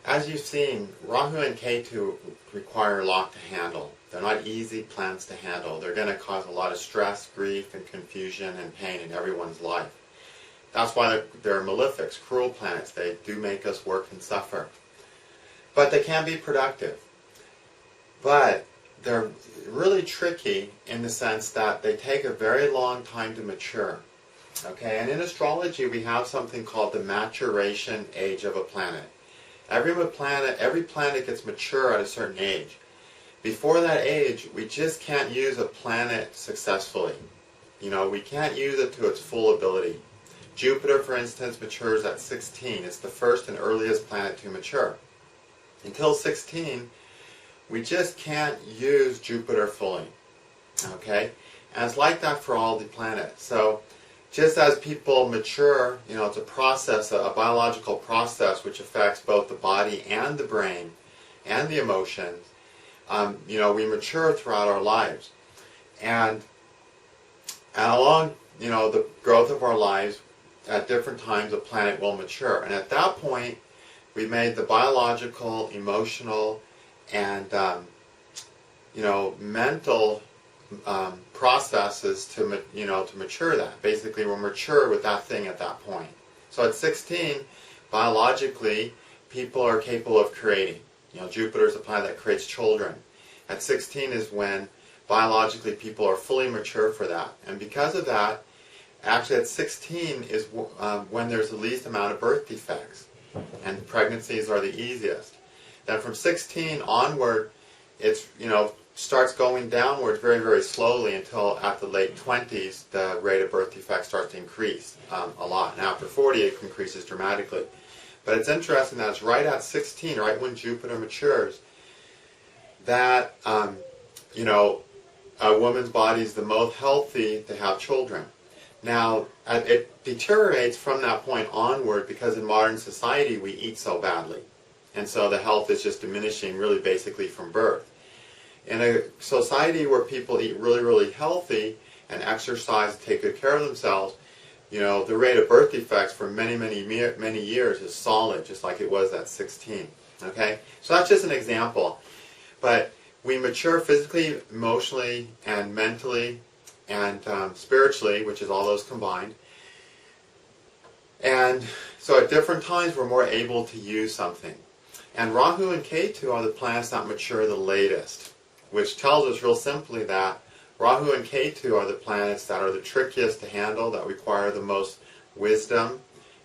As you've seen, Rahu and Ketu require a lot to handle. They're not easy planets to handle. They're going to cause a lot of stress, grief, and confusion and pain in everyone's life. That's why they're malefics, cruel planets. They do make us work and suffer. But they can be productive. But they're really tricky in the sense that they take a very long time to mature. Okay, and in astrology we have something called the maturation age of a planet. Every planet gets mature at a certain age. Before that age, we just can't use a planet successfully. We can't use it to its full ability. Jupiter, for instance, matures at 16. It's the first and earliest planet to mature. Until 16, we just can't use Jupiter fully. Okay? And it's like that for all the planets. So, just as people mature, it's a process, a biological process which affects both the body and the brain and the emotions. We mature throughout our lives. And along, the growth of our lives, at different times a planet will mature. And at that point, we made the biological, emotional, and, mental processes to mature that. Basically, we're mature with that thing at that point. So at 16, biologically, people are capable of creating. Jupiter is a planet that creates children. At 16 is when biologically people are fully mature for that. And because of that, actually at 16 is when there's the least amount of birth defects. And pregnancies are the easiest. Then from 16 onward, it's, starts going downward very, very slowly until at the late 20s, the rate of birth defects starts to increase a lot. And after 40, it increases dramatically. But it's interesting that it's right at 16, right when Jupiter matures, that, a woman's body is the most healthy to have children. Now, it deteriorates from that point onward because in modern society we eat so badly. And so the health is just diminishing really basically from birth. In a society where people eat really, really healthy and exercise, take good care of themselves, the rate of birth defects for many, many years is solid, just like it was at 16. Okay? So that's just an example. But we mature physically, emotionally, and mentally, and spiritually, which is all those combined. And so at different times we're more able to use something. And Rahu and Ketu are the planets that mature the latest, which tells us real simply that Rahu and Ketu are the planets that are the trickiest to handle, that require the most wisdom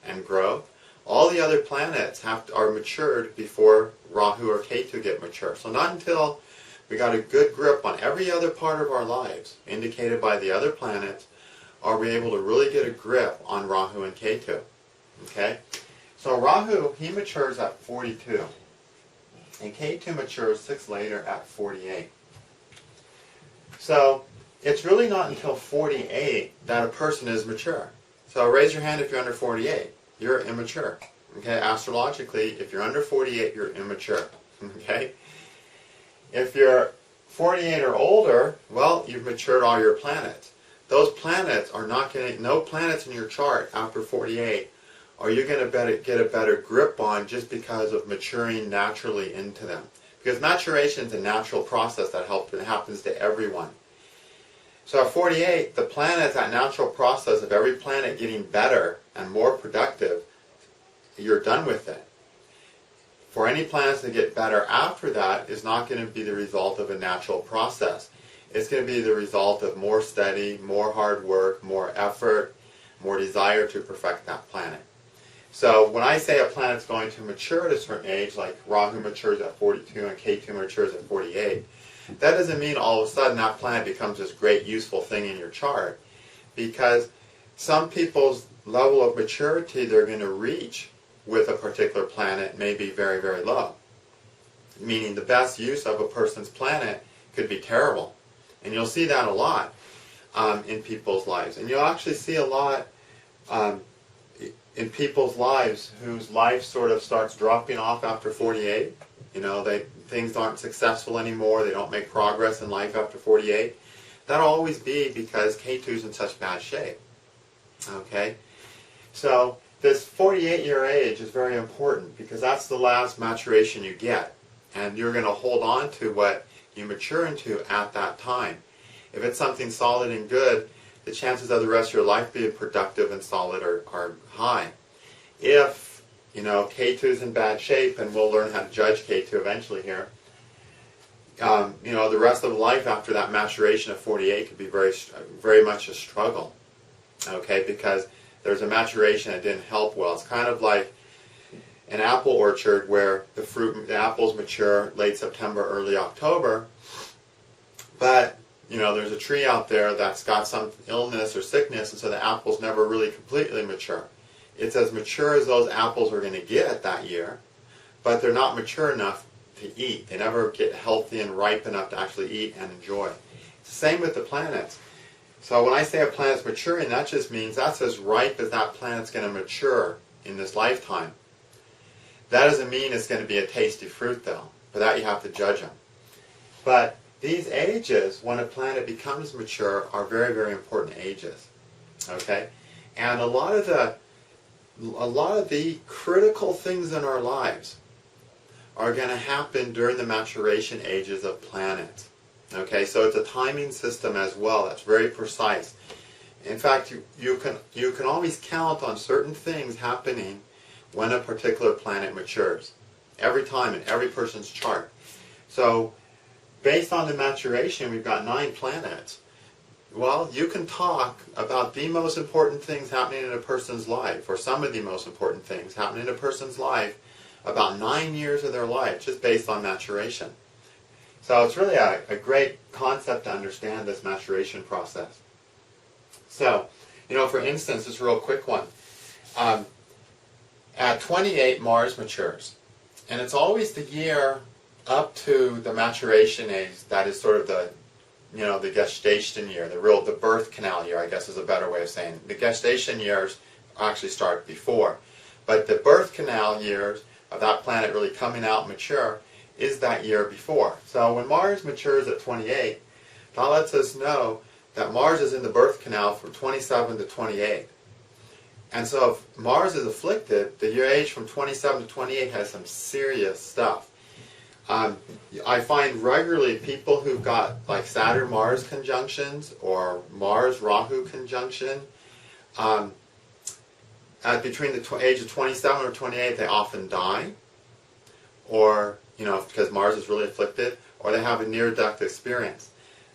and growth. All the other planets are matured before Rahu or Ketu get mature. So not until we got a good grip on every other part of our lives, indicated by the other planets, are we able to really get a grip on Rahu and Ketu. Okay? So Rahu, he matures at 42. And Ketu matures 6 later at 48. So it's really not until 48 that a person is mature. So raise your hand if you're under 48. You're immature. Okay? Astrologically, if you're under 48, you're immature. Okay? If you're 48 or older, well, you've matured all your planets. Those planets are not going to, no planets in your chart after 48 are you going to get a better grip on just because of maturing naturally into them. Because maturation is a natural process that happens to everyone. So at 48, the planets, that natural process of every planet getting better and more productive, you're done with it. For any planets to get better after that is not going to be the result of a natural process. It's going to be the result of more study, more hard work, more effort, more desire to perfect that planet. So when I say a planet's going to mature at a certain age, like Rahu matures at 42 and Ketu matures at 48, that doesn't mean all of a sudden that planet becomes this great useful thing in your chart. Because some people's level of maturity they're going to reach with a particular planet may be very, very low. Meaning the best use of a person's planet could be terrible. And you'll see that a lot in people's lives. And you'll actually see a lot in people's lives whose life sort of starts dropping off after 48. Things aren't successful anymore. They don't make progress in life after 48. That'll always be because Ketu's in such bad shape. Okay? So this 48-year age is very important because that's the last maturation you get. And you're going to hold on to what you mature into at that time. If it's something solid and good, the chances of the rest of your life being productive and solid are high. If, Ketu's in bad shape, and we'll learn how to judge Ketu eventually here, the rest of life after that maturation of 48 could be very, very much a struggle. Okay, because there's a maturation that didn't help well. It's kind of like an apple orchard where the apples mature late September, early October, but there's a tree out there that's got some illness or sickness, and so the apples never really completely mature. It's as mature as those apples are going to get that year, but they're not mature enough to eat. They never get healthy and ripe enough to actually eat and enjoy. It's the same with the planets. So when I say a planet's maturing, that just means that's as ripe as that planet's going to mature in this lifetime. That doesn't mean it's going to be a tasty fruit, though. For that, you have to judge them. But these ages, when a planet becomes mature, are very, very important ages. Okay? And a lot of the critical things in our lives are going to happen during the maturation ages of planets. Okay? So it's a timing system as well that's very precise. In fact, you can always count on certain things happening when a particular planet matures. Every time in every person's chart. So based on the maturation, we've got 9 planets. Well, you can talk about the most important things happening in a person's life, or some of the most important things happening in a person's life, about 9 years of their life, just based on maturation. So it's really a great concept to understand this maturation process. So, for instance, this real quick one. At 28, Mars matures. And it's always the year up to the maturation age that is sort of the gestation year, the birth canal year, I guess is a better way of saying it. The gestation years actually start before. But the birth canal years of that planet really coming out mature is that year before. So when Mars matures at 28, that lets us know that Mars is in the birth canal from 27 to 28. And so if Mars is afflicted, the year age from 27 to 28 has some serious stuff. I find regularly people who've got like Saturn-Mars conjunctions or Mars-Rahu conjunction, between the age of 27 or 28, they often die, or, because Mars is really afflicted, or they have a near-death experience.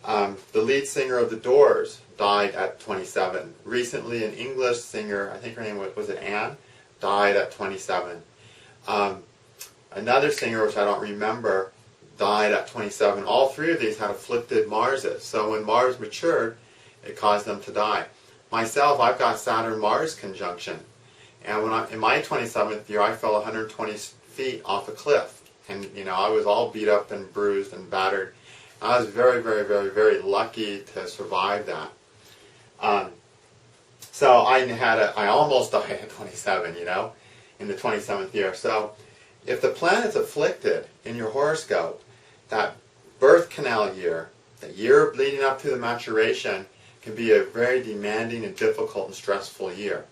The lead singer of The Doors died at 27. Recently, an English singer, I think her name was it Anne, died at 27. Another singer, which I don't remember, died at 27. All 3 of these had afflicted Marses. So when Mars matured, it caused them to die. Myself, I've got Saturn-Mars conjunction. And in my 27th year, I fell 120 feet off a cliff. And, I was all beat up and bruised and battered. I was very, very, very, very lucky to survive that. So I almost died at 27, in the 27th year. So if the planet's afflicted in your horoscope, that birth canal year, the year leading up to the maturation, can be a very demanding and difficult and stressful year.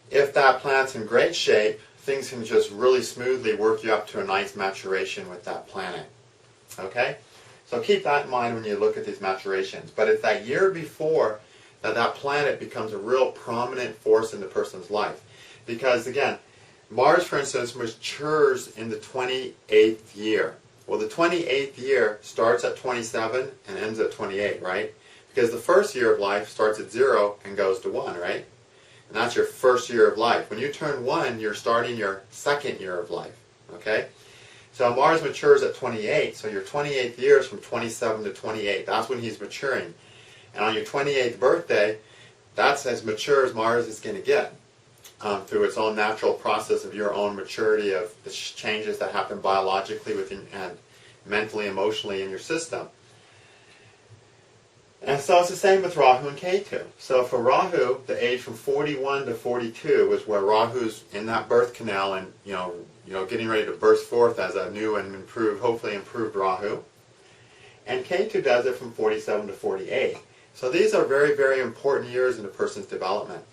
If that planet's in great shape, things can just really smoothly work you up to a nice maturation with that planet. Okay? So keep that in mind when you look at these maturations. But it's that year before that planet becomes a real prominent force in the person's life. Because, again, Mars, for instance, matures in the 28th year. Well, the 28th year starts at 27 and ends at 28, right? Because the first year of life starts at 0 and goes to 1, right? And that's your first year of life. When you turn 1, you're starting your second year of life, okay? So Mars matures at 28, so your 28th year is from 27 to 28. That's when he's maturing. And on your 28th birthday, that's as mature as Mars is going to get through its own natural process of your own maturity, of the changes that happen biologically within and mentally, emotionally in your system. And so it's the same with Rahu and Ketu. So for Rahu, the age from 41 to 42 is where Rahu's in that birth canal and, getting ready to burst forth as a new and improved, hopefully improved Rahu. And Ketu does it from 47 to 48. So these are very, very important years in a person's development.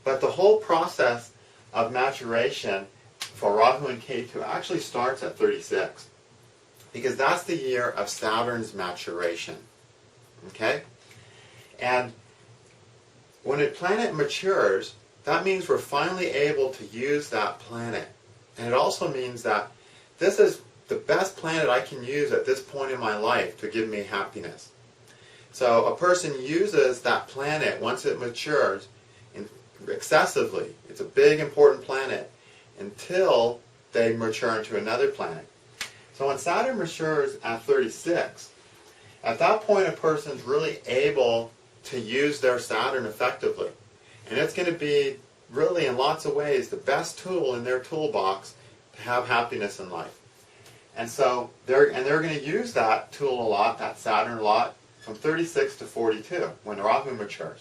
But the whole process of maturation for Rahu and Ketu actually starts at 36. Because that's the year of Saturn's maturation. Okay? And when a planet matures, that means we're finally able to use that planet. And it also means that this is the best planet I can use at this point in my life to give me happiness. So a person uses that planet once it matures excessively. It's a big, important planet until they mature into another planet. So when Saturn matures at 36, at that point a person's really able to use their Saturn effectively. And it's going to be really in lots of ways the best tool in their toolbox to have happiness in life. And so they're going to use that tool a lot, that Saturn a lot, from 36 to 42 when Rahu matures.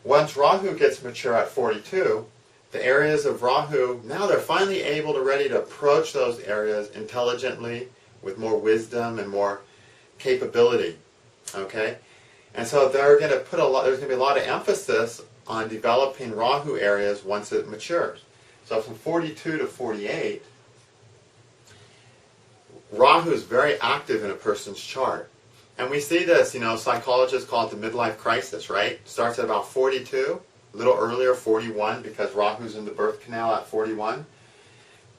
Once Rahu gets mature at 42, the areas of Rahu, now they're finally ready to approach those areas intelligently, with more wisdom and more capability. Okay? And so they're going to there's going to be a lot of emphasis on developing Rahu areas once it matures. So from 42 to 48, Rahu is very active in a person's chart. And we see this, psychologists call it the midlife crisis, right? Starts at about 42. A little earlier, 41, because Rahu's in the birth canal at 41.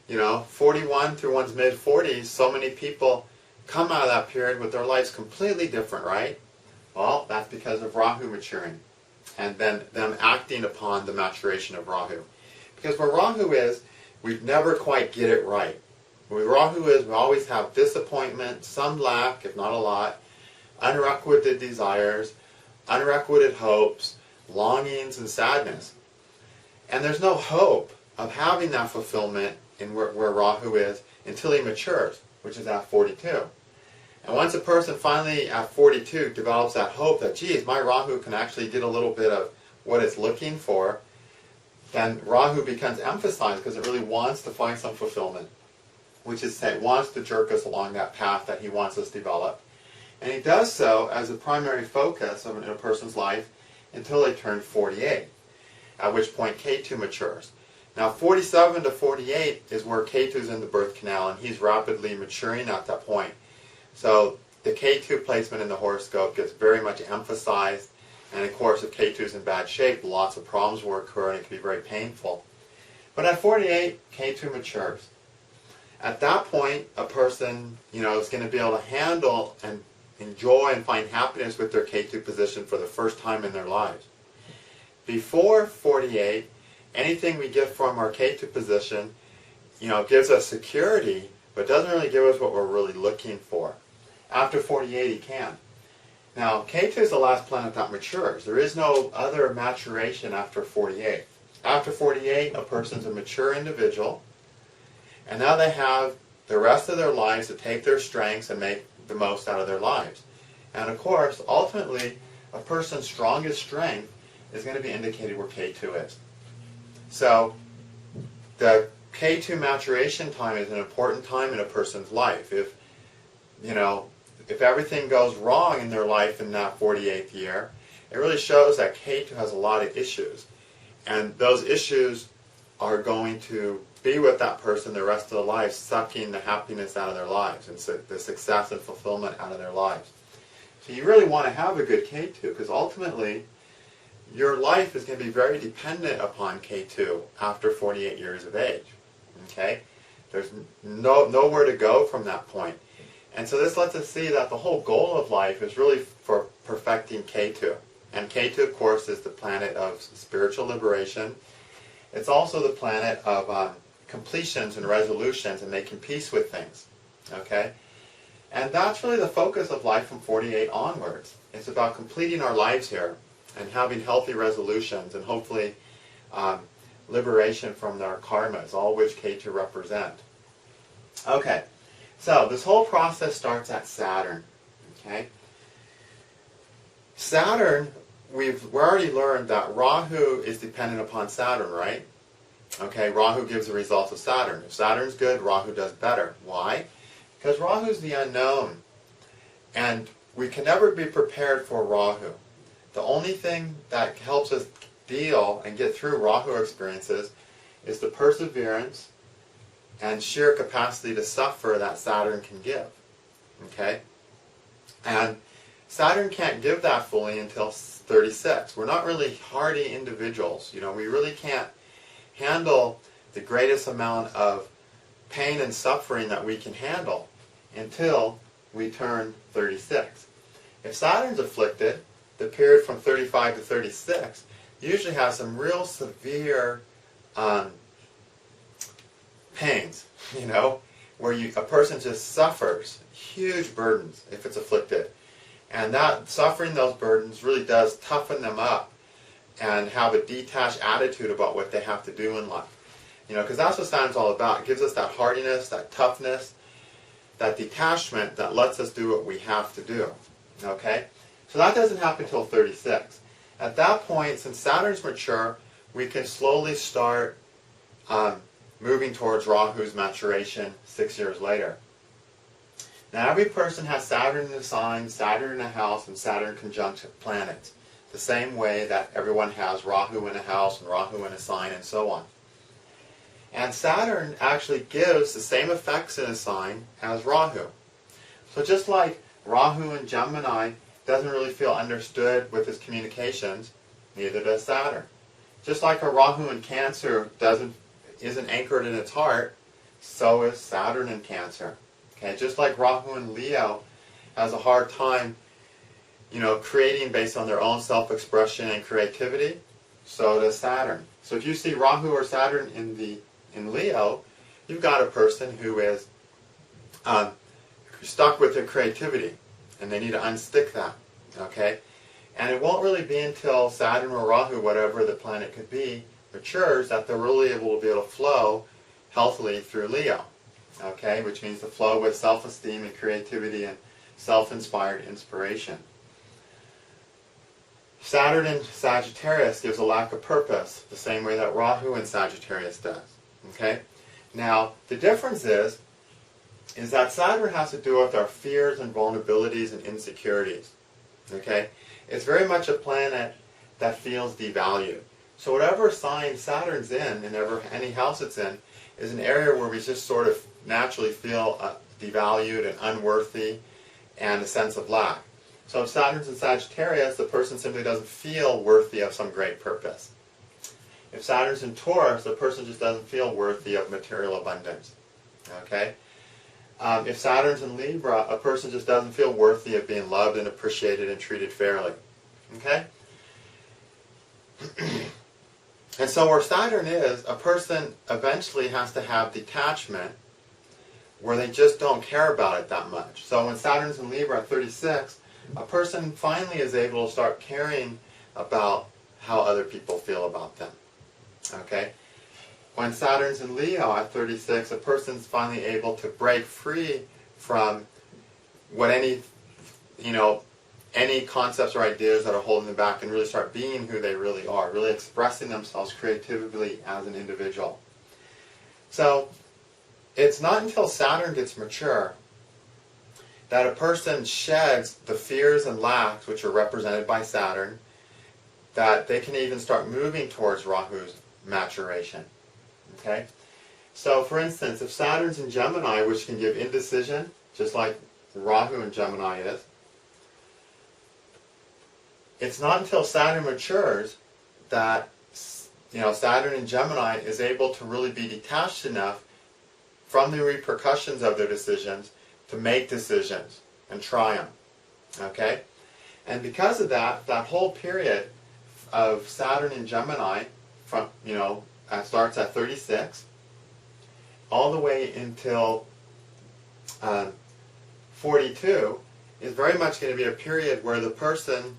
41 through one's mid-40s, so many people come out of that period with their lives completely different, right? Well, that's because of Rahu maturing and then them acting upon the maturation of Rahu. Because where Rahu is, we never quite get it right. Where Rahu is, we always have disappointment, some lack, if not a lot, unrequited desires, unrequited hopes, longings and sadness. And there's no hope of having that fulfillment in where Rahu is until he matures, which is at 42. And once a person finally at 42 develops that hope that, geez, my Rahu can actually get a little bit of what it's looking for, then Rahu becomes emphasized because it really wants to find some fulfillment, which is it wants to jerk us along that path that he wants us to develop. And he does so as a primary focus in a person's life until they turn 48, at which point Ketu matures. Now 47 to 48 is where Ketu's in the birth canal, and he's rapidly maturing at that point. So the Ketu placement in the horoscope gets very much emphasized, and of course if Ketu's in bad shape, lots of problems will occur and it can be very painful. But at 48, Ketu matures. At that point, a person is going to be able to handle and enjoy and find happiness with their Ketu position for the first time in their lives. Before 48, anything we get from our Ketu position, gives us security, but doesn't really give us what we're really looking for. After 48, he can. Now, Ketu is the last planet that matures. There is no other maturation after 48. After 48, a person's a mature individual, and now they have the rest of their lives to take their strengths and make the most out of their lives. And of course, ultimately, a person's strongest strength is going to be indicated where Ketu is. So, the Ketu maturation time is an important time in a person's life. If everything goes wrong in their life in that 48th year, it really shows that Ketu has a lot of issues. And those issues are going to be with that person the rest of their life, sucking the happiness out of their lives and the success and fulfillment out of their lives. So you really want to have a good Ketu, because ultimately your life is going to be very dependent upon Ketu after 48 years of age. Okay? There's nowhere to go from that point. And so this lets us see that the whole goal of life is really for perfecting Ketu. And Ketu, of course, is the planet of spiritual liberation. It's also the planet of completions and resolutions and making peace with things. Okay? And that's really the focus of life from 48 onwards. It's about completing our lives here and having healthy resolutions and hopefully liberation from our karmas, all which Ketu represent. Okay, so this whole process starts at Saturn. Okay? Saturn, we've already learned that Rahu is dependent upon Saturn, right? Okay, Rahu gives the results of Saturn. If Saturn's good, Rahu does better. Why? Because Rahu's the unknown. And we can never be prepared for Rahu. The only thing that helps us deal and get through Rahu experiences is the perseverance and sheer capacity to suffer that Saturn can give. Okay? And Saturn can't give that fully until 36. We're not really hardy individuals. You know, we really can't handle the greatest amount of pain and suffering that we can handle until we turn 36. If Saturn's afflicted, the period from 35 to 36 usually has some real severe pains, you know, where a person just suffers huge burdens if it's afflicted. And that suffering those burdens really does toughen them up and have a detached attitude about what they have to do in life. You know, because that's what Saturn's all about. It gives us that hardiness, that toughness, that detachment that lets us do what we have to do. Okay? So that doesn't happen until 36. At that point, since Saturn's mature, we can slowly start moving towards Rahu's maturation 6 years later. Now every person has Saturn in a sign, Saturn in a house, and Saturn conjunct planets. The same way that everyone has Rahu in a house and Rahu in a sign and so on. And Saturn actually gives the same effects in a sign as Rahu. So just like Rahu in Gemini doesn't really feel understood with his communications, neither does Saturn. Just like a Rahu in Cancer isn't anchored in its heart, so is Saturn in Cancer. Okay, just like Rahu in Leo has a hard time, you know, creating based on their own self-expression and creativity, so does Saturn. So if you see Rahu or Saturn in Leo, you've got a person who is stuck with their creativity, and they need to unstick that. Okay, and it won't really be until Saturn or Rahu, whatever the planet could be, matures that they're really able to be able to flow healthily through Leo. Okay, which means to flow with self-esteem and creativity and self-inspired inspiration. Saturn in Sagittarius gives a lack of purpose, the same way that Rahu in Sagittarius does. Okay, now the difference is that Saturn has to do with our fears and vulnerabilities and insecurities. Okay, it's very much a planet that feels devalued. So whatever sign Saturn's in, and any house it's in, is an area where we just sort of naturally feel devalued and unworthy and a sense of lack. So if Saturn's in Sagittarius, the person simply doesn't feel worthy of some great purpose. If Saturn's in Taurus, the person just doesn't feel worthy of material abundance. Okay? If Saturn's in Libra, a person just doesn't feel worthy of being loved and appreciated and treated fairly. Okay? And so where Saturn is, a person eventually has to have detachment where they just don't care about it that much. So when Saturn's in Libra at 36, a person finally is able to start caring about how other people feel about them. Okay? When Saturn's in Leo at 36, a person's finally able to break free from what any concepts or ideas that are holding them back and really start being who they really are, really expressing themselves creatively as an individual. So it's not until Saturn gets mature that a person sheds the fears and lacks, which are represented by Saturn, that they can even start moving towards Rahu's maturation. Okay? So for instance, if Saturn's in Gemini, which can give indecision, just like Rahu in Gemini is, it's not until Saturn matures that Saturn in Gemini is able to really be detached enough from the repercussions of their decisions to make decisions and try them. Okay? And because of that, that whole period of Saturn in Gemini, starts at 36, all the way until 42, is very much going to be a period where the person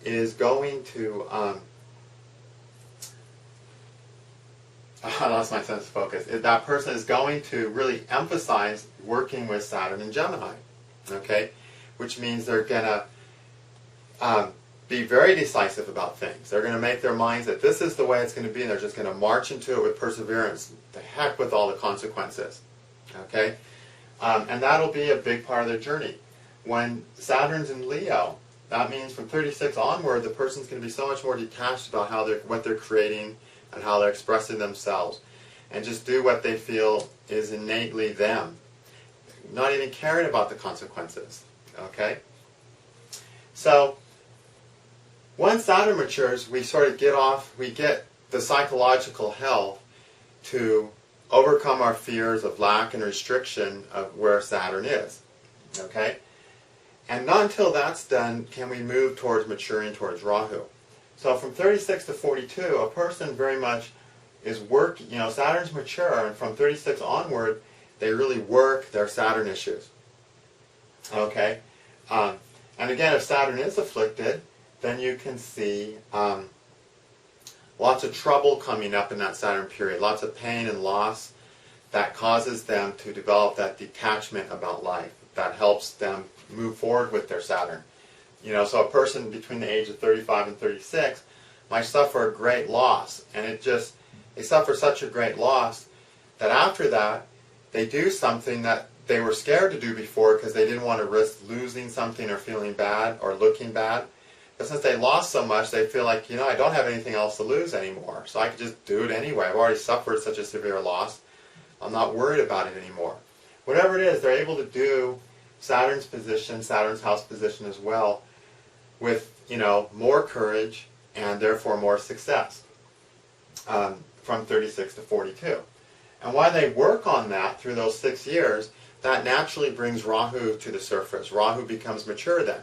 is going to, I lost my sense of focus. That person is going to really emphasize working with Saturn and Gemini, okay? Which means they're going to be very decisive about things. They're going to make their minds that this is the way it's going to be, and they're just going to march into it with perseverance. The heck with all the consequences, okay? And that'll be a big part of their journey. When Saturn's in Leo, that means from 36 onward, the person's going to be so much more detached about what they're creating and how they're expressing themselves. and just do what they feel is innately them, not even caring about the consequences. Okay? So, once Saturn matures, we sort of get the psychological health to overcome our fears of lack and restriction of where Saturn is. Okay? And not until that's done can we move towards maturing towards Rahu. So from 36 to 42, a person very much is working, Saturn's mature, and from 36 onward, they really work their Saturn issues. Okay? And again, if Saturn is afflicted, then you can see lots of trouble coming up in that Saturn period, lots of pain and loss that causes them to develop that detachment about life, that helps them move forward with their Saturn. So a person between the age of 35 and 36 might suffer a great loss, and they suffer such a great loss that after that, they do something that they were scared to do before because they didn't want to risk losing something or feeling bad or looking bad. But since they lost so much, they feel like, I don't have anything else to lose anymore, so I could just do it anyway. I've already suffered such a severe loss. I'm not worried about it anymore. Whatever it is, they're able to do Saturn's position, Saturn's house position as well, with, more courage and therefore more success from 36 to 42. And while they work on that through those 6 years, that naturally brings Rahu to the surface. Rahu becomes mature then.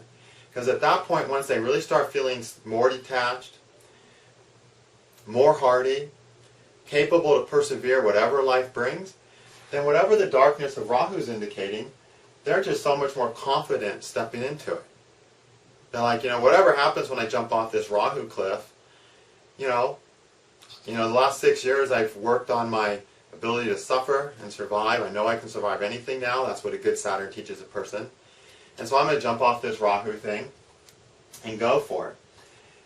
Because at that point, once they really start feeling more detached, more hardy, capable to persevere whatever life brings, then whatever the darkness of Rahu is indicating, they're just so much more confident stepping into it. They're like, whatever happens when I jump off this Rahu cliff, the last 6 years I've worked on my ability to suffer and survive. I know I can survive anything now. That's what a good Saturn teaches a person. And so I'm going to jump off this Rahu thing and go for it.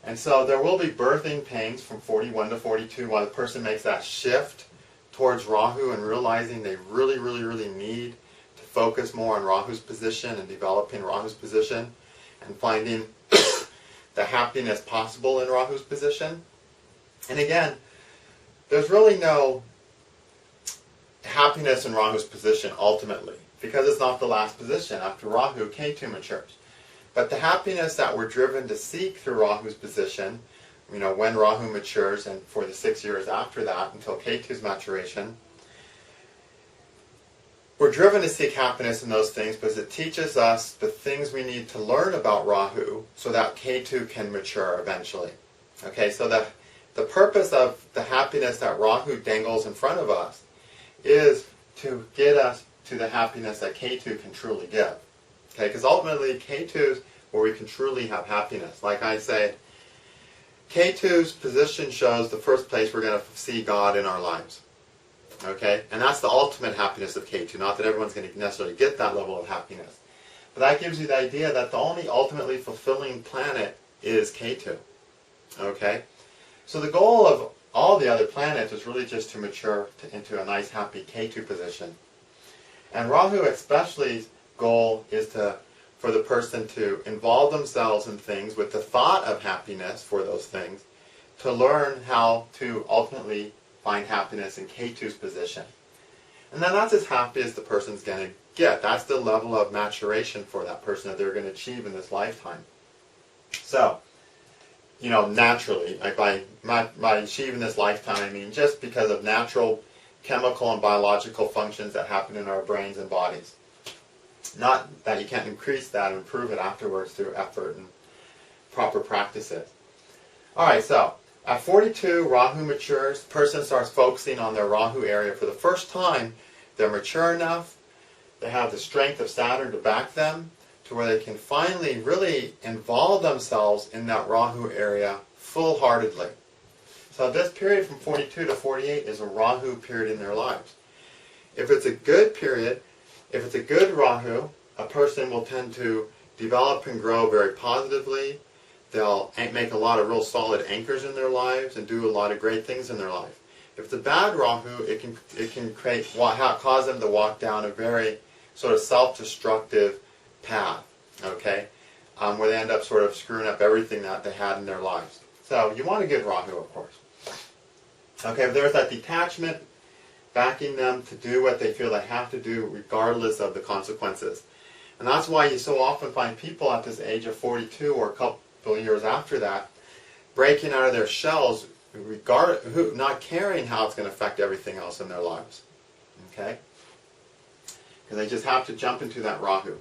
And so there will be birthing pains from 41 to 42 while the person makes that shift towards Rahu and realizing they really, really, really need to focus more on Rahu's position and developing Rahu's position and finding the happiness possible in Rahu's position. And again, there's really no happiness in Rahu's position ultimately, because it's not the last position. After Rahu, Ketu matures. But the happiness that we're driven to seek through Rahu's position, when Rahu matures and for the 6 years after that until Ketu's maturation, we're driven to seek happiness in those things because it teaches us the things we need to learn about Rahu so that Ketu can mature eventually. Okay, so the purpose of the happiness that Rahu dangles in front of us is to get us to the happiness that Ketu can truly give. Okay, because ultimately Ketu's where we can truly have happiness. Like I said, Ketu's position shows the first place we're going to see God in our lives. Okay, and that's the ultimate happiness of Ketu. Not that everyone's going to necessarily get that level of happiness, but that gives you the idea that the only ultimately fulfilling planet is Ketu. Okay, so the goal of all the other planets is really just to mature into a nice, happy Ketu position. And Rahu especially's goal is for the person to involve themselves in things with the thought of happiness for those things, to learn how to ultimately find happiness in Ketu's position. And then that's as happy as the person's going to get. That's the level of maturation for that person that they're going to achieve in this lifetime. So, naturally, like by achieving this lifetime, I mean just because of natural chemical and biological functions that happen in our brains and bodies. Not that you can't increase that and improve it afterwards through effort and proper practices. Alright, so at 42, Rahu matures. The person starts focusing on their Rahu area for the first time. They're mature enough. They have the strength of Saturn to back them to where they can finally really involve themselves in that Rahu area full-heartedly. So this period from 42 to 48 is a Rahu period in their lives. If it's a good period, if it's a good Rahu, a person will tend to develop and grow very positively. They'll make a lot of real solid anchors in their lives and do a lot of great things in their life. If it's a bad Rahu, it can cause them to walk down a very sort of self-destructive path, okay, where they end up sort of screwing up everything that they had in their lives. So you want a good Rahu, of course. Okay, if there's that detachment backing them to do what they feel they have to do regardless of the consequences. And that's why you so often find people at this age of 42 or a couple of years after that breaking out of their shells, not caring how it's going to affect everything else in their lives. Okay? Because they just have to jump into that Rahu.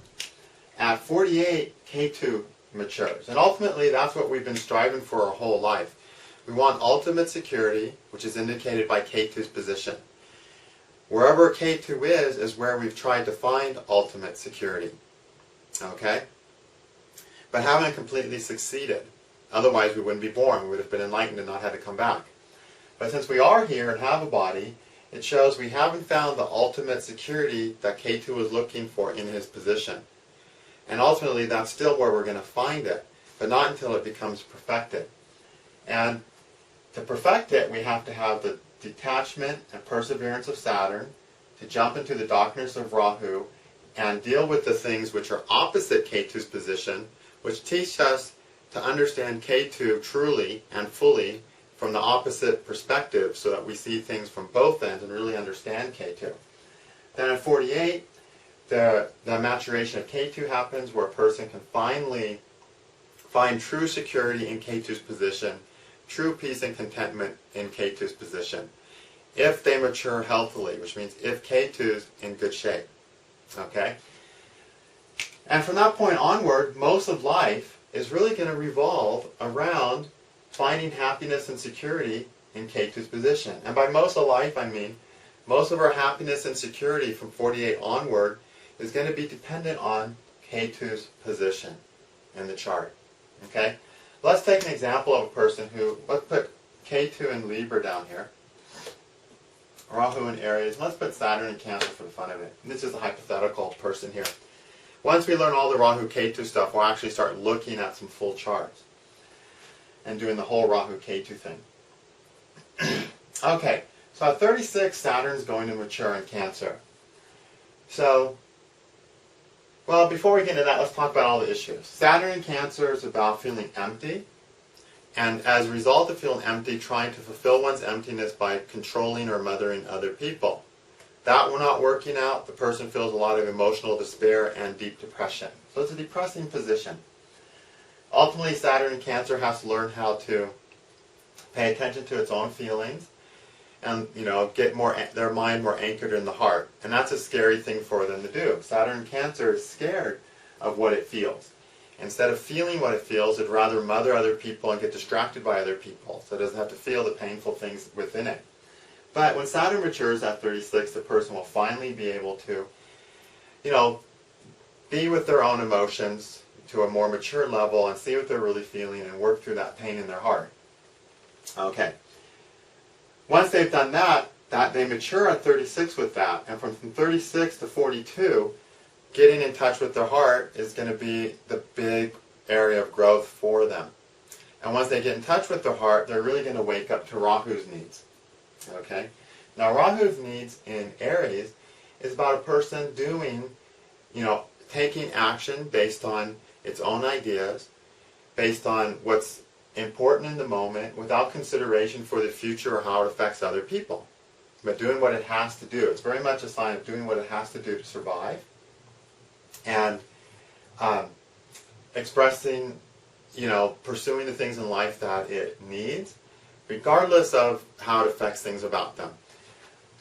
At 48, Ketu matures. And ultimately, that's what we've been striving for our whole life. We want ultimate security, which is indicated by Ketu's position. Wherever Ketu is where we've tried to find ultimate security. Okay? But haven't completely succeeded. Otherwise, we wouldn't be born. We would have been enlightened and not had to come back. But since we are here and have a body, it shows we haven't found the ultimate security that Ketu was looking for in his position. And ultimately, that's still where we're going to find it, but not until it becomes perfected. And to perfect it, we have to have the detachment and perseverance of Saturn, to jump into the darkness of Rahu, and deal with the things which are opposite Ketu's position, which teach us to understand Ketu truly and fully from the opposite perspective, so that we see things from both ends and really understand Ketu. Then at 48, the maturation of Ketu happens, where a person can finally find true security in Ketu's position, true peace and contentment in Ketu's position, if they mature healthily, which means if Ketu's in good shape. Okay? And from that point onward, most of life is really going to revolve around finding happiness and security in Ketu's position. And by most of life, I mean most of our happiness and security from 48 onward is going to be dependent on Ketu's position in the chart. Okay? Let's take an example of a person who, let's put Ketu and Libra down here, Rahu in Aries, and let's put Saturn in Cancer for the fun of it. And this is a hypothetical person here. Once we learn all the Rahu Ketu stuff, we'll actually start looking at some full charts and doing the whole Rahu Ketu thing. Okay, so at 36, Saturn's going to mature in Cancer. So, well, before we get into that, let's talk about all the issues. Saturn in Cancer is about feeling empty, and as a result of feeling empty, trying to fulfill one's emptiness by controlling or mothering other people. That will not working out, the person feels a lot of emotional despair and deep depression. So it's a depressing position. Ultimately, Saturn in Cancer has to learn how to pay attention to its own feelings and, get their mind more anchored in the heart. And that's a scary thing for them to do. Saturn in Cancer is scared of what it feels. Instead of feeling what it feels, it'd rather mother other people and get distracted by other people, so it doesn't have to feel the painful things within it. But when Saturn matures at 36, the person will finally be able to, be with their own emotions to a more mature level and see what they're really feeling and work through that pain in their heart. Okay. Once they've done that they mature at 36 with that. And from 36 to 42, getting in touch with their heart is going to be the big area of growth for them. And once they get in touch with their heart, they're really going to wake up to Rahu's needs. Okay? Now, Rahu's needs in Aries is about a person doing, taking action based on its own ideas, based on what's important in the moment, without consideration for the future or how it affects other people. But doing what it has to do. It's very much a sign of doing what it has to do to survive. And expressing, pursuing the things in life that it needs, regardless of how it affects things about them.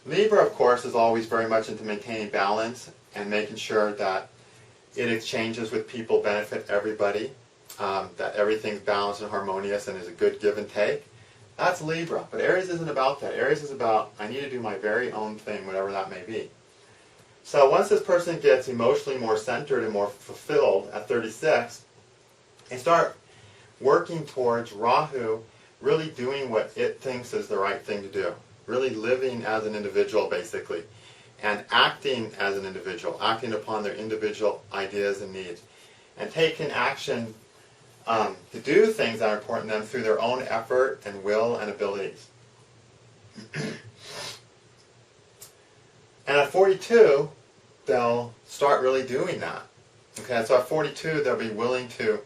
Libra, of course, is always very much into maintaining balance and making sure that it exchanges with people benefit everybody, that everything's balanced and harmonious and is a good give and take. That's Libra. But Aries isn't about that. Aries is about, I need to do my very own thing, whatever that may be. So once this person gets emotionally more centered and more fulfilled at 36, they start working towards Rahu really doing what it thinks is the right thing to do. Really living as an individual, basically. And acting as an individual. Acting upon their individual ideas and needs. And taking action to do things that are important to them through their own effort and will and abilities. And at 42, they'll start really doing that. Okay, so at 42, they'll be willing to,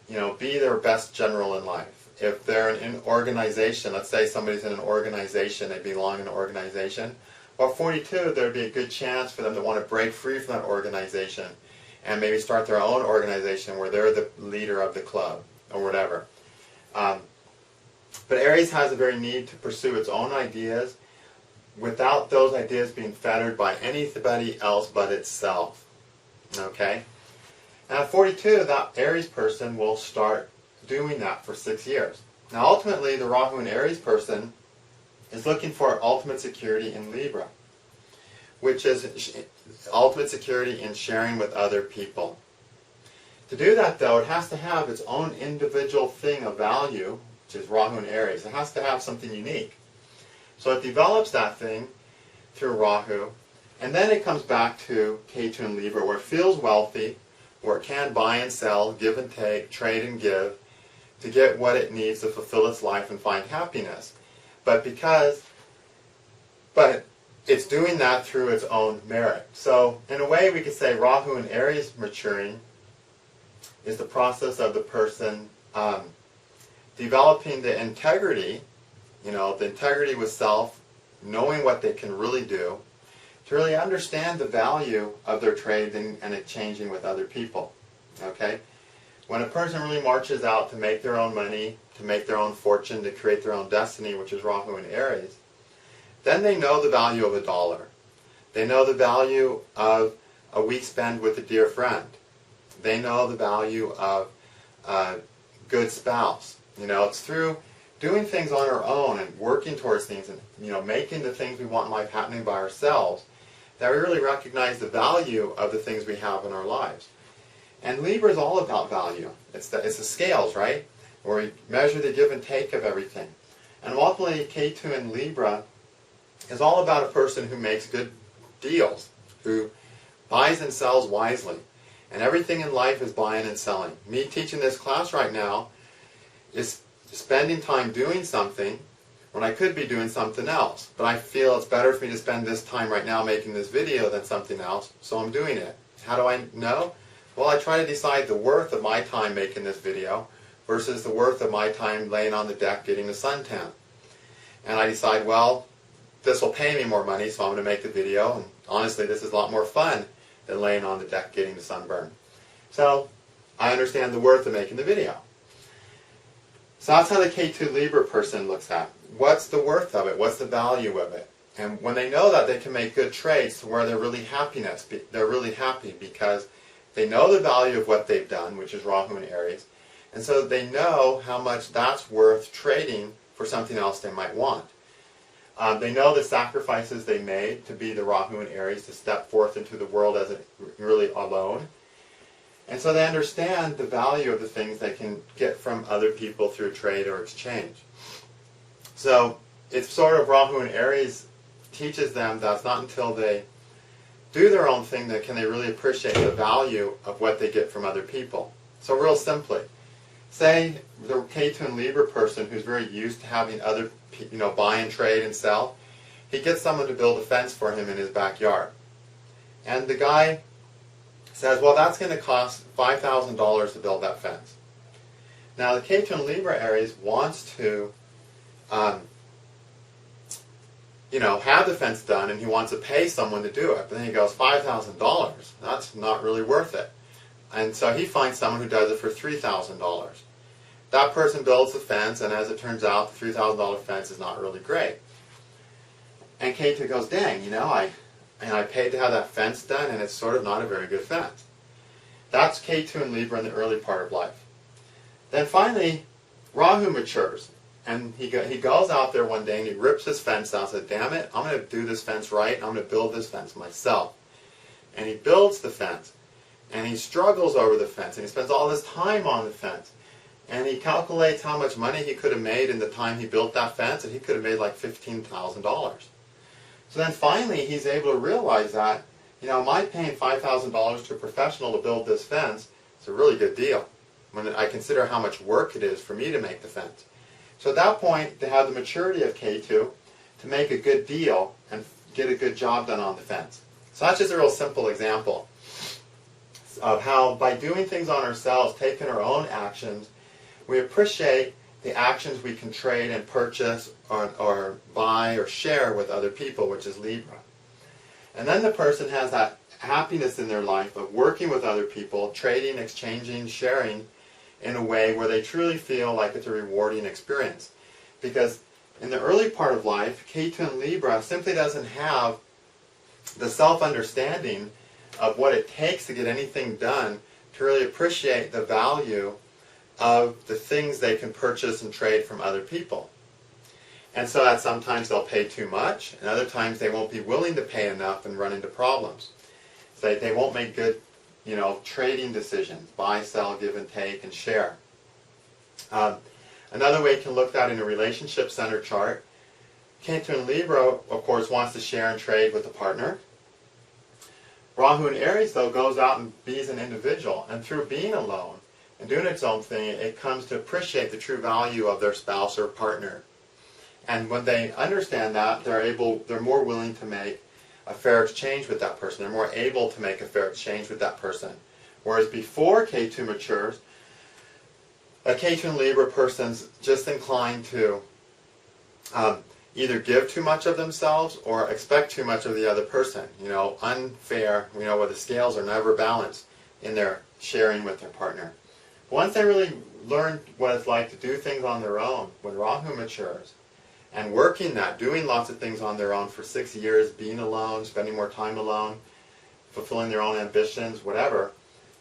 be their best general in life. If they're in an organization, let's say somebody's in an organization, they belong in an organization, While 42, there'd be a good chance for them to want to break free from that organization and maybe start their own organization where they're the leader of the club or whatever. But Aries has a very need to pursue its own ideas without those ideas being fettered by anybody else but itself. Okay? And at 42, that Aries person will start doing that for 6 years. Now ultimately, the Rahu and Aries person is looking for ultimate security in Libra, which is ultimate security in sharing with other people. To do that, though, it has to have its own individual thing of value, which is Rahu and Aries. It has to have something unique. So it develops that thing through Rahu, and then it comes back to Ketu and Libra, where it feels wealthy, where it can buy and sell, give and take, trade and give, to get what it needs to fulfill its life and find happiness. But it's doing that through its own merit. So in a way, we could say Rahu and Aries maturing is the process of the person developing the integrity, the integrity with self, knowing what they can really do, to really understand the value of their trade and exchanging with other people. Okay? When a person really marches out to make their own money, to make their own fortune, to create their own destiny, which is Rahu and Aries, then they know the value of $1. They know the value of a week spent with a dear friend. They know the value of a good spouse. It's through doing things on our own and working towards things and making the things we want in life happening by ourselves that we really recognize the value of the things we have in our lives. And Libra is all about value. It's the scales, right? Where we measure the give and take of everything. And ultimately, Ketu in Libra is all about a person who makes good deals, who buys and sells wisely. And everything in life is buying and selling. Me teaching this class right now is spending time doing something when I could be doing something else. But I feel it's better for me to spend this time right now making this video than something else, so I'm doing it. How do I know? Well, I try to decide the worth of my time making this video versus the worth of my time laying on the deck getting a suntan. And I decide, well, this will pay me more money, so I'm going to make the video. And honestly, this is a lot more fun than laying on the deck getting the sunburn. So I understand the worth of making the video. So that's how the Ketu Libra person looks at. What's the worth of it? What's the value of it? And when they know that, they can make good trades to where they're really happy because they know the value of what they've done, which is Rahu and Aries. And so they know how much that's worth trading for something else they might want. They know the sacrifices they made to be the Rahu and Aries, to step forth into the world as really alone. And so they understand the value of the things they can get from other people through trade or exchange. So it's sort of Rahu and Aries teaches them that it's not until they do their own thing that can they really appreciate the value of what they get from other people. So real simply, say the Ketu and Libra person who's very used to having other buy and trade and sell, he gets someone to build a fence for him in his backyard. And the guy says, well, that's going to cost $5,000 to build that fence. Now the Ketu and Libra Aries wants to have the fence done, and he wants to pay someone to do it. But then he goes, $5,000, that's not really worth it. And so he finds someone who does it for $3,000. That person builds the fence, and as it turns out, the $3,000 fence is not really great. And Ketu goes, dang, I paid to have that fence done, and it's sort of not a very good fence. That's Ketu and Libra in the early part of life. Then finally, Rahu matures. And he goes out there one day and he rips his fence out and says, damn it, I'm going to do this fence right. I'm going to build this fence myself. And he builds the fence. And he struggles over the fence. And he spends all this time on the fence. And he calculates how much money he could have made in the time he built that fence. And he could have made like $15,000. So then finally he's able to realize that, am I paying $5,000 to a professional to build this fence? It's a really good deal when I consider how much work it is for me to make the fence. So at that point, they have the maturity of Ketu to make a good deal and get a good job done on the fence. So that's just a real simple example of how by doing things on ourselves, taking our own actions, we appreciate the actions we can trade and purchase or buy or share with other people, which is Libra. And then the person has that happiness in their life of working with other people, trading, exchanging, sharing in a way where they truly feel like it's a rewarding experience. Because in the early part of life, Ketu in Libra simply doesn't have the self-understanding of what it takes to get anything done to really appreciate the value of the things they can purchase and trade from other people. And so that sometimes they'll pay too much, and other times they won't be willing to pay enough and run into problems. So they won't make good, trading decisions, buy, sell, give and take, and share. Another way you can look at that in a relationship center chart, Ketu in Libra, of course, wants to share and trade with a partner. Rahu in Aries, though, goes out and be an individual, and through being alone and doing its own thing, it comes to appreciate the true value of their spouse or partner. And when they understand that, they're more willing to make a fair exchange with that person. They're more able to make a fair exchange with that person. Whereas before Ketu matures, a Ketu in Libra person's just inclined to either give too much of themselves or expect too much of the other person. Unfair, where the scales are never balanced in their sharing with their partner. Once they really learn what it's like to do things on their own, when Rahu matures, and working that, doing lots of things on their own for 6 years, being alone, spending more time alone, fulfilling their own ambitions, whatever,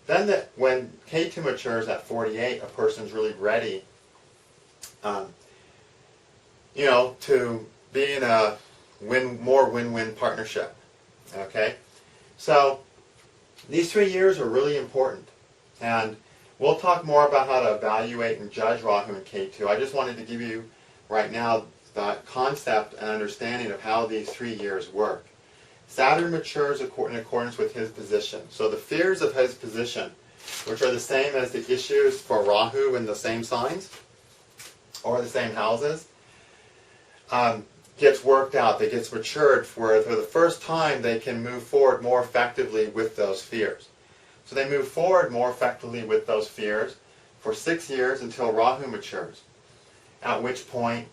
then when Ketu matures at 48, a person's really ready, to be in a more win-win partnership. Okay? So, these 3 years are really important. And we'll talk more about how to evaluate and judge Rahu and Ketu. I just wanted to give you, right now, that concept and understanding of how these 3 years work. Saturn matures in accordance with his position. So the fears of his position, which are the same as the issues for Rahu in the same signs or the same houses, gets worked out. They gets matured where for the first time they can move forward more effectively with those fears. So they move forward more effectively with those fears for 6 years until Rahu matures, at which point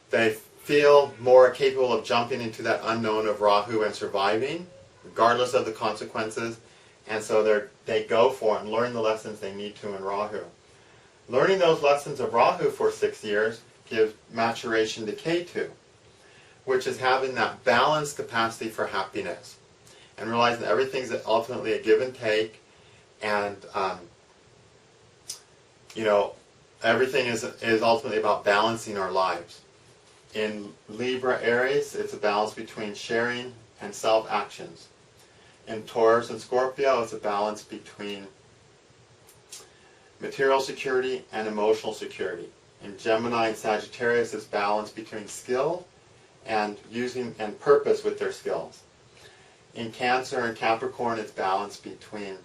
they feel more capable of jumping into that unknown of Rahu and surviving, regardless of the consequences, and so they go for it and learn the lessons they need to in Rahu. Learning those lessons of Rahu for 6 years gives maturation to Ketu, which is having that balanced capacity for happiness, and realizing that everything's ultimately a give and take, and everything is ultimately about balancing our lives. In Libra Aries, it's a balance between sharing and self-actions. In Taurus and Scorpio, it's a balance between material security and emotional security. In Gemini and Sagittarius, it's balance between skill and purpose with their skills. In Cancer and Capricorn, it's balance between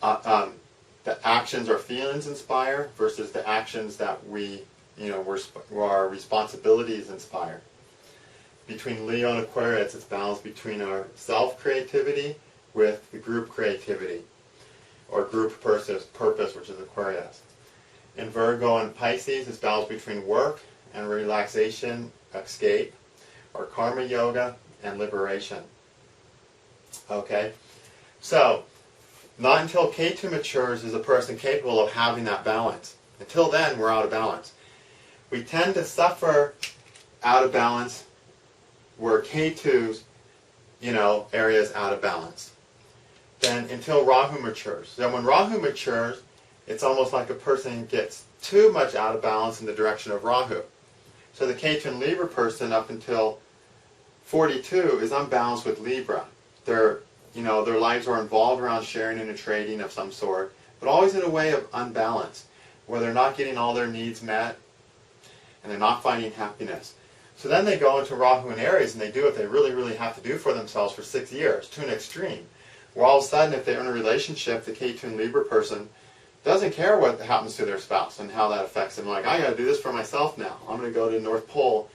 the actions or feelings inspire versus the actions that our responsibilities inspire. Between Leo and Aquarius, it's balance between our self-creativity with the group creativity, or group purpose, which is Aquarius. In Virgo and Pisces, it's balance between work and relaxation, escape, or karma yoga and liberation. Okay? So, not until Ketu matures is a person capable of having that balance. Until then, we're out of balance. We tend to suffer out of balance where Ketu's, area is out of balance. Then until Rahu matures. Then when Rahu matures, it's almost like a person gets too much out of balance in the direction of Rahu. So the Ketu and Libra person up until 42 is unbalanced with Libra. Their lives are involved around sharing and trading of some sort, but always in a way of unbalance, where they're not getting all their needs met, and they're not finding happiness. So then they go into Rahu and Aries, and they do what they really, really have to do for themselves for 6 years, to an extreme. Where all of a sudden, if they're in a relationship, the Ketu and Libra person doesn't care what happens to their spouse and how that affects them. Like, I got to do this for myself now. I'm going to go to the North Pole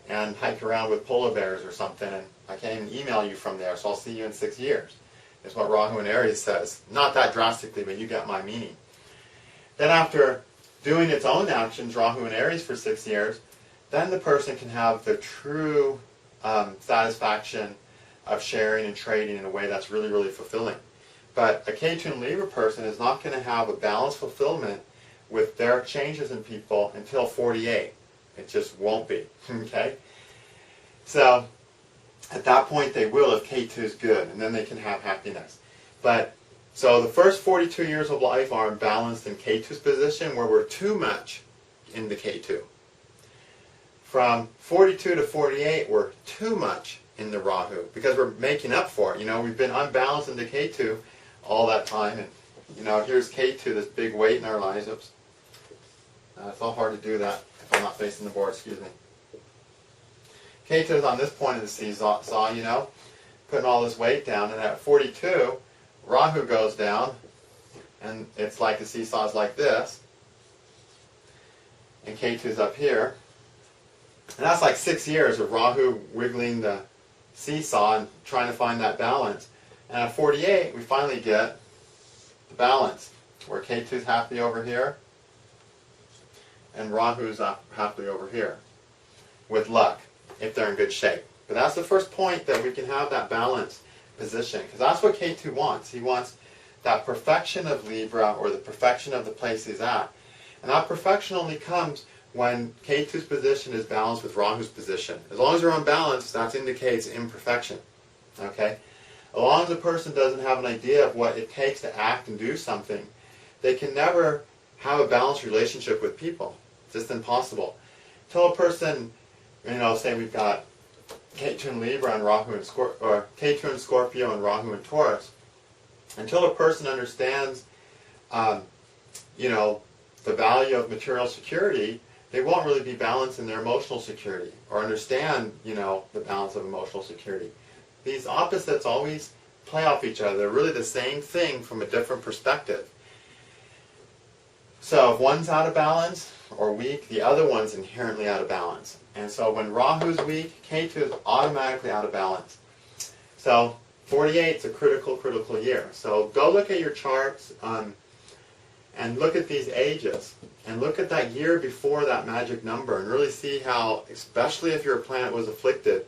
and hike around with polar bears or something, and I can't even email you from there, so I'll see you in 6 years. Is what Rahu and Aries says. Not that drastically, but you get my meaning. Then after doing its own actions, Rahu and Aries, for 6 years, then the person can have the true satisfaction of sharing and trading in a way that's really, really fulfilling. But a Ketu and Libra person is not going to have a balanced fulfillment with their changes in people until 48. It just won't be, okay? So, at that point they will if Ketu is good, and then they can have happiness. But, so the first 42 years of life are imbalanced in Ketu's position, where we're too much in the Ketu. From 42 to 48, we're too much in the Rahu, because we're making up for it. You know, we've been unbalanced in the Ketu all that time, and you know, here's Ketu, this big weight in our lives. Oops. It's all hard to do that if I'm not facing the board, excuse me. Ketu is on this point of the seesaw, you know, putting all this weight down, and at 42, Rahu goes down, and it's like the seesaw is like this, and Ketu's up here. And that's like 6 years of Rahu wiggling the seesaw and trying to find that balance. And at 48, we finally get the balance, where Ketu's happy over here, and Rahu's happy over here, with luck, if they're in good shape. But that's the first point, that we can have that balanced position, because that's what Ketu wants. He wants that perfection of Libra, or the perfection of the place he's at. And that perfection only comes when Ketu's position is balanced with Rahu's position. As long as they're unbalanced, that indicates imperfection. Okay? As long as a person doesn't have an idea of what it takes to act and do something, they can never have a balanced relationship with people. It's just impossible. Until a person, you know, say we've got Ketu and Libra and Rahu and or Ketu and Scorpio and Rahu and Taurus, until a person understands, you know, the value of material security, they won't really be balanced in their emotional security, or understand, you know, the balance of emotional security. These opposites always play off each other. They're really the same thing from a different perspective. So if one's out of balance or weak, the other one's inherently out of balance. And so when Rahu's weak, Ketu is automatically out of balance. So 48 is a critical year. So go look at your charts and look at these ages. And look at that year before that magic number, and really see how, especially if your planet was afflicted,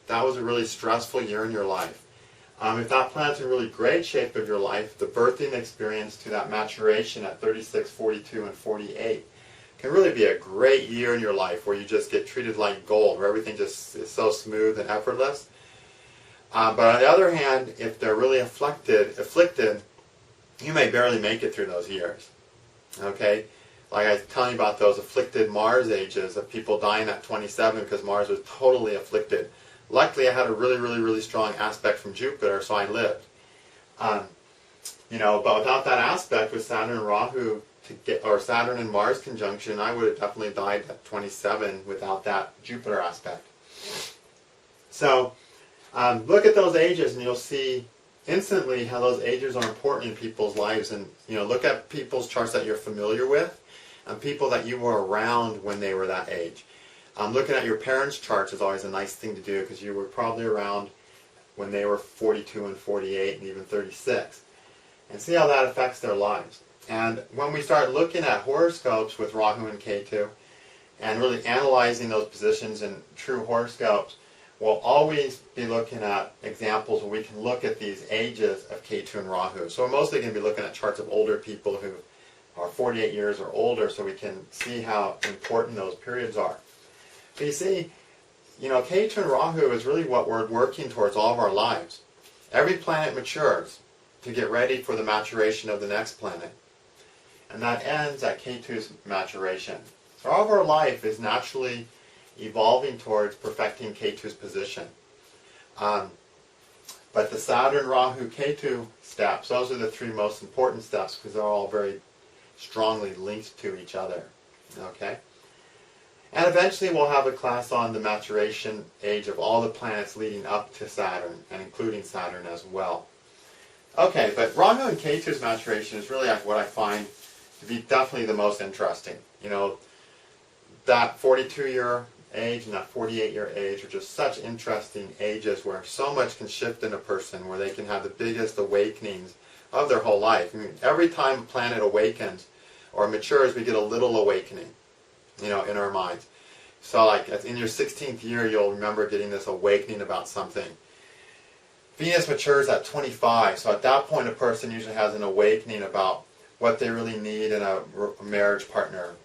that was a really stressful year in your life. If that planet's in really great shape of your life, the birthing experience to that maturation at 36, 42, and 48 can really be a great year in your life, where you just get treated like gold, where everything just is so smooth and effortless. But on the other hand, if they're really afflicted, you may barely make it through those years. Okay? Like I was telling you about those afflicted Mars ages of people dying at 27 because Mars was totally afflicted. Luckily, I had a really strong aspect from Jupiter, so I lived. You know, but without that aspect, with Saturn and Rahu or Saturn and Mars conjunction, I would have definitely died at 27 without that Jupiter aspect. So look at those ages, and you'll see instantly how those ages are important in people's lives. And you know, look at people's charts that you're familiar with, and people that you were around when they were that age. Looking at your parents' charts is always a nice thing to do, because you were probably around when they were 42 and 48 and even 36. And see how that affects their lives. And when we start looking at horoscopes with Rahu and Ketu, and really analyzing those positions in true horoscopes, we'll always be looking at examples where we can look at these ages of Ketu and Rahu. So we're mostly going to be looking at charts of older people who are 48 years or older, so we can see how important those periods are. But you see, you know, Ketu and Rahu is really what we're working towards all of our lives. Every planet matures to get ready for the maturation of the next planet. And that ends at Ketu's maturation. So all of our life is naturally evolving towards perfecting Ketu's position. But the Saturn, Rahu, Ketu steps, those are the three most important steps, because they're all very strongly linked to each other. Okay? And eventually we'll have a class on the maturation age of all the planets leading up to Saturn, and including Saturn as well. Okay, but Rahu and Ketu's maturation is really what I find to be definitely the most interesting. You know, that 42-year age and that 48-year age are just such interesting ages, where so much can shift in a person, where they can have the biggest awakenings of their whole life. I mean, every time a planet awakens or matures, we get a little awakening, you know, in our minds. So like in your 16th year, you'll remember getting this awakening about something. Venus matures at 25, so at that point a person usually has an awakening about what they really need in a marriage partner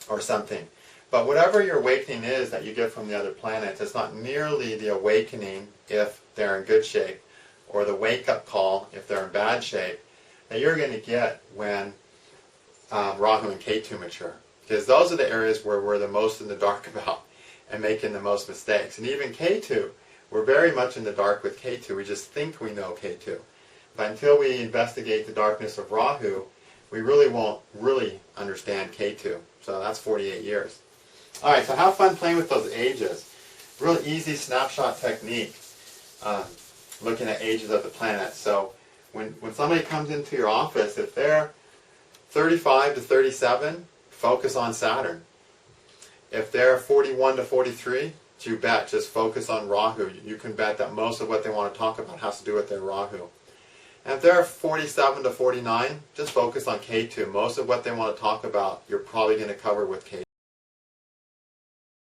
or something. But whatever your awakening is that you get from the other planets, it's not nearly the awakening if they're in good shape, or the wake-up call if they're in bad shape, that you're going to get when Rahu and Ketu mature. Because those are the areas where we're the most in the dark about and making the most mistakes. And even Ketu, we're very much in the dark with Ketu. We just think we know Ketu. But until we investigate the darkness of Rahu, we really won't really understand Ketu. So that's 48 years. Alright, so have fun playing with those ages. Real easy snapshot technique, looking at ages of the planets. So when somebody comes into your office, if they're 35 to 37, focus on Saturn. If they're 41 to 43, you bet, just focus on Rahu. You can bet that most of what they want to talk about has to do with their Rahu. And if they're 47 to 49, just focus on Ketu. Most of what they want to talk about, you're probably going to cover with Ketu.